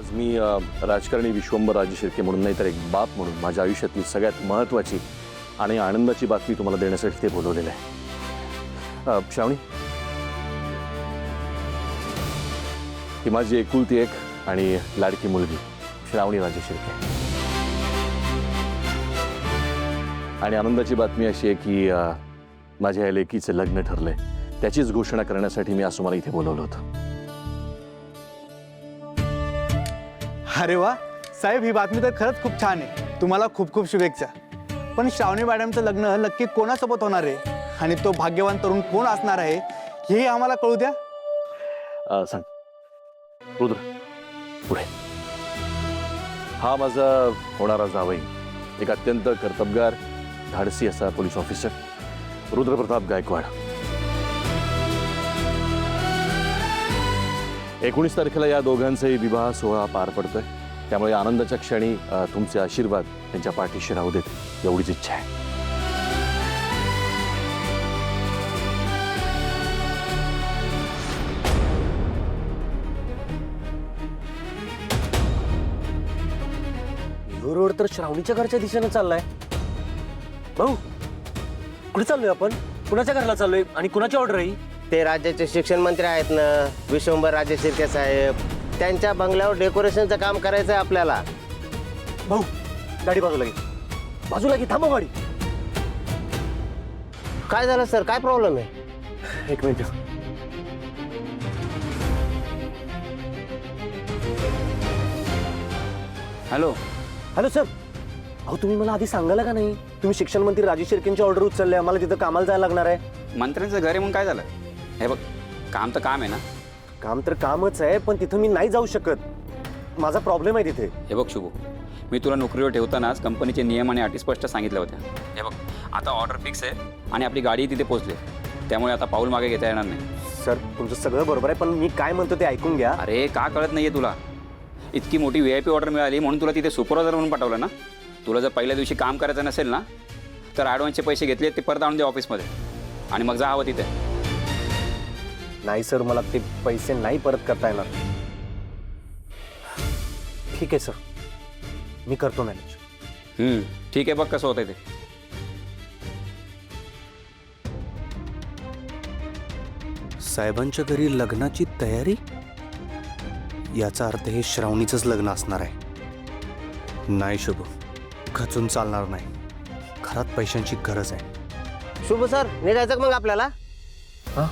आज मी राजकारणी विश्वंभर राजे शिर्के म्हणून नाही तर एक बाप म्हणून माझ्या आयुष्यातली सगळ्यात महत्त्वाची आणि आनंदाची बातमी तुम्हाला देण्यासाठी ते बोलवलेलं आहे. श्रावणी, ही माझी एकुलती एक आणि लाडकी मुलगी श्रावणी राजे शिर्के. आणि आनंदाची बातमी अशी आहे की माझ्या या लेकीचं लग्न ठरलंय. त्याचीच घोषणा करण्यासाठी मी आज तुम्हाला इथे बोलवलं होतं. अरे वा साहेब, ही बातमी तर खरंच खूप छान आहे. तुम्हाला खूप खूप शुभेच्छा. पण श्रावणी मॅडमचं लग्न नक्की कोणासोबत होणार आहे आणि तो भाग्यवान तरुण कोण असणार आहे हेही आम्हाला कळू द्या. सांग रुद्र, पुढे. हा माझा होणारा जावई, एक अत्यंत कर्तबगार धाडसी असा पोलीस ऑफिसर रुद्र प्रताप गायकवाड. 19 तारखेला या दोघांचाही विवाह सोहळा पार पडतोय. त्यामुळे आनंदाच्या क्षणी तुमचे आशीर्वाद त्यांच्या पाठीशी राहू देत एवढीच इच्छा आहे. रोड तर श्रावणीच्या घरच्या दिशेने चाललाय. भाऊ, कुठे चाललोय आपण? कुणाच्या घराला चाललोय आणि कुणाची ऑर्डर आहे? ते राज्याचे शिक्षण मंत्री आहेत ना, विश्वंभर राजे शिर्के साहेब. त्यांच्या बंगल्यावर डेकोरेशनचं काम करायचं आहे आपल्याला. भाऊ, गाडी बाजूला घे. बाजूला घे, थांबा गाडी. काय झालं सर, काय प्रॉब्लेम आहे? एक मिनिट. Hello hello sir. अहो, तुम्ही मला आधी सांगायला का नाही? तुम्ही शिक्षण मंत्री राजे शिर्केंची ऑर्डर उचलली, आम्हाला तिथं कामाला जायला लागणार आहे. मंत्र्यांचं घर आहे म्हणून काय झालं? हे बघ, काम तर काम आहे ना. काम तर कामच आहे, पण तिथं मी नाही जाऊ शकत. माझा प्रॉब्लेम आहे तिथे. हे बघ शुभू, मी तुला नोकरीवर ठेवतानाच कंपनीचे नियम आणि अटी स्पष्ट सांगितल्या होत्या. हे बघ, आता ऑर्डर फिक्स आहे आणि आपली गाडी तिथे पोहोचली. त्यामुळे आता पाऊल मागे घेता येणार नाही. सर, तुमचं सगळं बरोबर आहे, पण मी काय म्हणतो ते ऐकून घ्या. अरे का कळत नाहीये तुला? इतकी मोठी VIP ऑर्डर मिळाली म्हणून तुला तिथे सुपरवायझर म्हणून पाठवलं ना. तुला जर पहिल्या दिवशी काम करायचं नसेल ना, तर ॲडव्हान्सचे पैसे घेतले ते परत आणून दे ऑफिसमध्ये आणि मग जा हवं तिथे. नाही सर, मला ते पैसे नाही परत करता येणार. ठीक आहे सर, मी करतो मॅनेज. ठीक आहे, बघ कसं होतंय ते. साहेबांच्या घरी लग्नाची तयारी? याचा अर्थ हे श्रावणीचंच लग्न असणार आहे. नाही शुभ, खचून चालणार नाही. घरात पैशांची गरज आहे. शुभ सर, निघायचं का मग आपल्याला? हां,